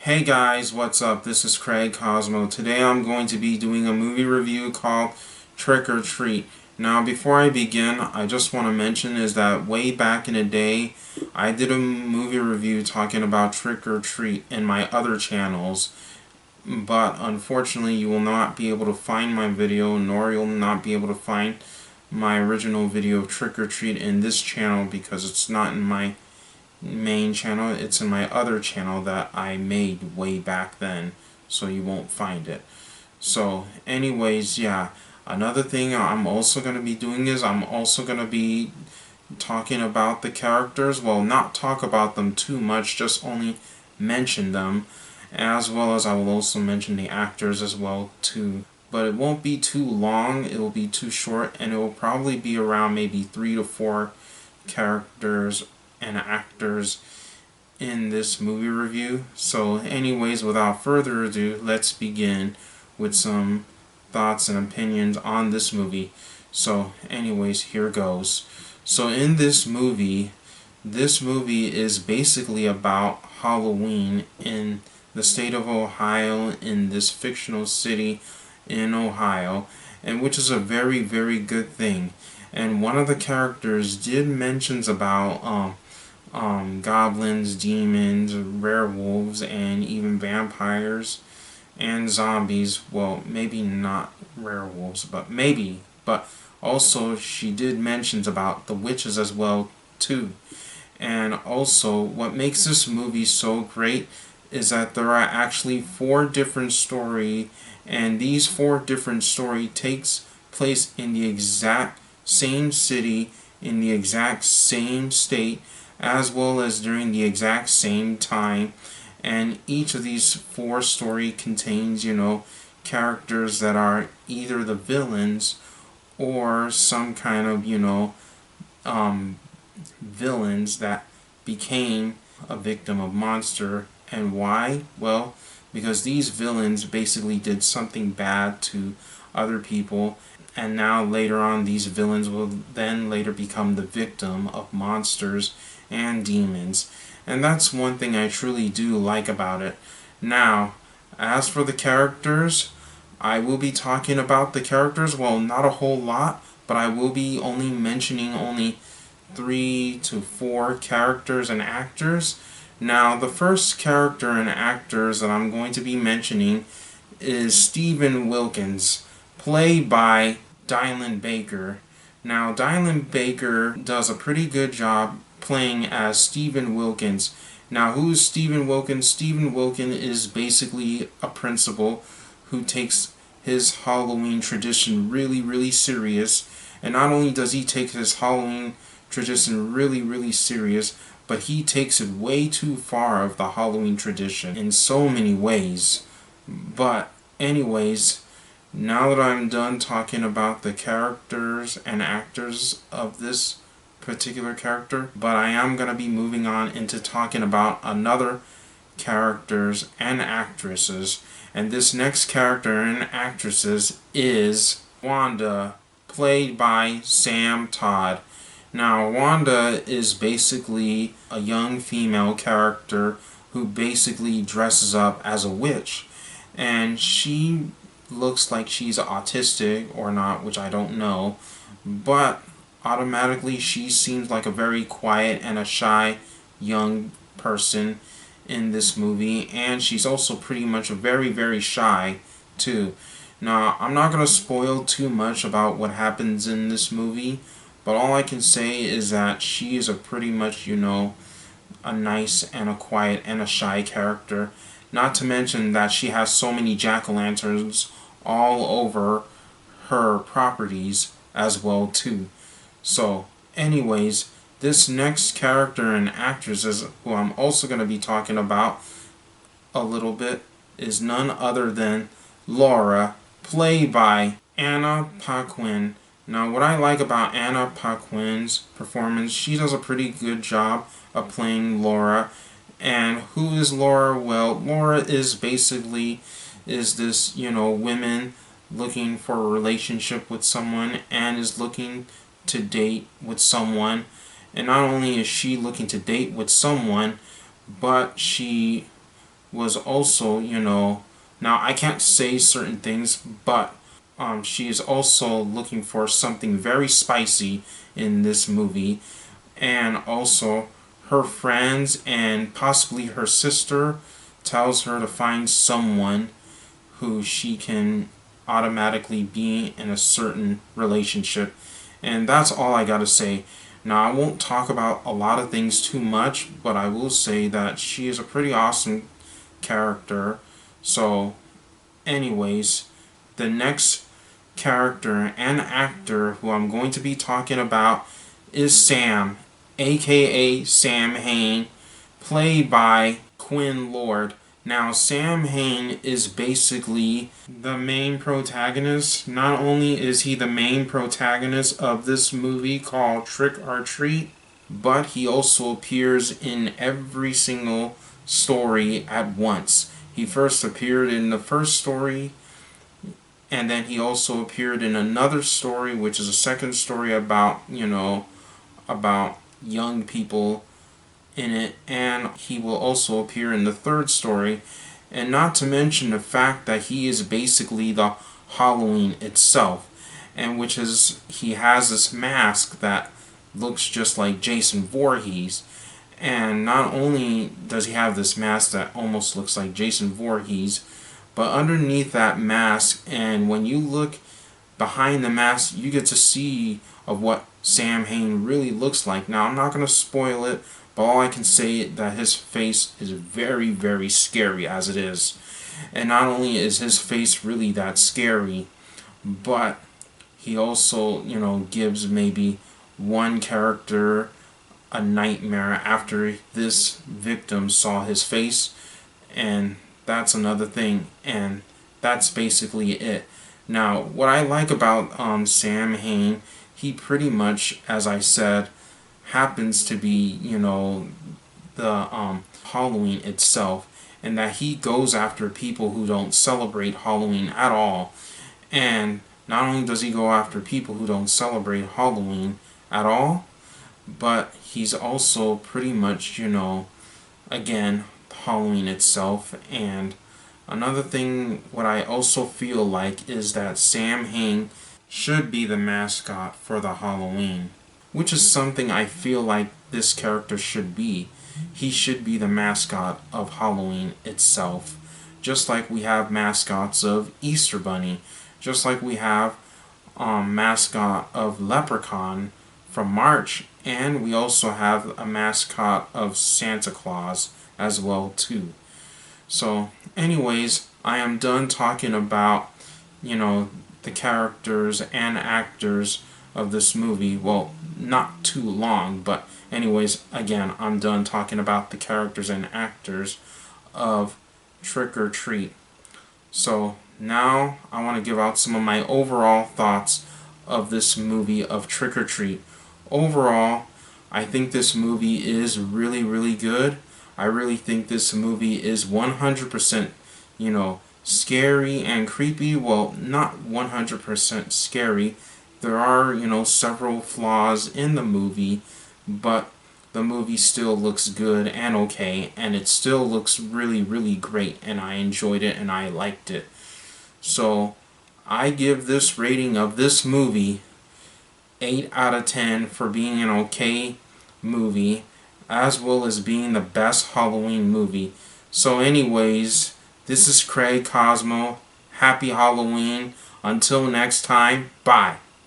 Hey guys, what's up? This is Craig Cosmo. Today I'm going to be doing a movie review called Trick or Treat. Now before I begin, I just want to mention is that way back in the day, I did a movie review talking about Trick or Treat in my other channels. But unfortunately you will not be able to find my video, nor you'll not be able to find my original video of Trick or Treat in this channel because it's not in my main channel, it's in my other channel that I made way back then, so you won't find it. So anyways, yeah, another thing I'm also going to be doing is I'm also going to be talking about the characters. Well, not talk about them too much, just only mention them, as well as I will also mention the actors as well too. But it won't be too long, it will be too short, and it will probably be around maybe 3 to 4 characters and actors in this movie review. So anyways, without further ado, let's begin with some thoughts and opinions on this movie. So anyways, here goes. So in this movie is basically about Halloween in the state of Ohio, in this fictional city in Ohio, and which is a very, very good thing. And one of the characters did mentions about goblins, demons, werewolves, and even vampires and zombies. Well, maybe not werewolves, but maybe. But also she did mentions about the witches as well too. And also what makes this movie so great is that there are actually 4 different story, and these 4 different story takes place in the exact same city, in the exact same state, as well as during the exact same time. And each of these 4 story contains, characters that are either the villains or some kind of, villains that became a victim of monster. And why? Well, because these villains basically did something bad to other people, and now later on these villains will then later become the victim of monsters and demons. And that's one thing I truly do like about it. Now, as for the characters, I will be talking about the characters, well, not a whole lot, but I will be only mentioning only 3 to 4 characters and actors. Now, the first character and actors that I'm going to be mentioning is Stephen Wilkins, played by Dylan Baker. Now, Dylan Baker does a pretty good job playing as Stephen Wilkins. Now, who's Stephen Wilkins? Stephen Wilkins is basically a principal who takes his Halloween tradition really, really serious. And not only does he take his Halloween tradition really, really serious, but he takes it way too far of the Halloween tradition in so many ways. But anyways, now that I'm done talking about the characters and actors of this particular character, but I am going to be moving on into talking about another characters and actresses. And this next character and actresses is Wanda, played by Sam Todd. Now, Wanda is basically a young female character who basically dresses up as a witch. And she looks like she's autistic or not, which I don't know. But automatically she seems like a very quiet and a shy young person in this movie. And she's also pretty much very, very shy too. Now, I'm not going to spoil too much about what happens in this movie, but all I can say is that she is a pretty much, a nice and a quiet and a shy character. Not to mention that she has so many jack-o'-lanterns all over her properties as well too. So anyways, this next character and actress is who I'm also going to be talking about a little bit is none other than Laura, played by Anna Paquin. Now, what I like about Anna Paquin's performance, she does a pretty good job of playing Laura. And who is Laura? Well, Laura is basically this, women looking for a relationship with someone and is looking to date with someone. And not only is she looking to date with someone, but she was also, now I can't say certain things, but she is also looking for something very spicy in this movie. And also, her friends and possibly her sister tells her to find someone who she can automatically be in a certain relationship. And that's all I gotta say. Now, I won't talk about a lot of things too much, but I will say that she is a pretty awesome character. So, anyways, the next character and actor who I'm going to be talking about is Sam, aka Sam Hain, played by Quinn Lord. Now, Sam Hain is basically the main protagonist. Not only is he the main protagonist of this movie called Trick or Treat, but he also appears in every single story at once. He first appeared in the first story, and then he also appeared in another story, which is a second story about, about young people in it, and he will also appear in the third story. And not to mention the fact that he is basically the Halloween itself, and which is he has this mask that looks just like Jason Voorhees. And not only does he have this mask that almost looks like Jason Voorhees, but underneath that mask, and when you look behind the mask, you get to see of what Sam Hain really looks like. Now, I'm not going to spoil it, but all I can say is that his face is very, very scary as it is. And not only is his face really that scary, but he also, gives maybe one character a nightmare after this victim saw his face, and that's another thing, and that's basically it. Now, what I like about Sam Hain, he pretty much, as I said, happens to be, the Halloween itself, and that he goes after people who don't celebrate Halloween at all. And not only does he go after people who don't celebrate Halloween at all, but he's also pretty much, again, Halloween itself. And another thing, what I also feel like is that Sam Hain should be the mascot for the Halloween, which is something I feel like this character should be. He should be the mascot of Halloween itself, just like we have mascots of Easter Bunny, just like we have mascot of Leprechaun from March, and we also have a mascot of Santa Claus as well too. So anyways, I am done talking about, the characters and actors of this movie. Well, not too long, but anyways, again, I'm done talking about the characters and actors of Trick or Treat. So now I want to give out some of my overall thoughts of this movie of Trick or Treat. Overall, I think this movie is really, really good. I really think this movie is 100%, scary and creepy. Well, not 100% scary. There are, several flaws in the movie, but the movie still looks good and okay, and it still looks really, really great, and I enjoyed it and I liked it. So, I give this rating of this movie 8 out of 10 for being an okay movie, as well as being the best Halloween movie. So anyways, this is Craig Cosmo. Happy Halloween. Until next time, bye.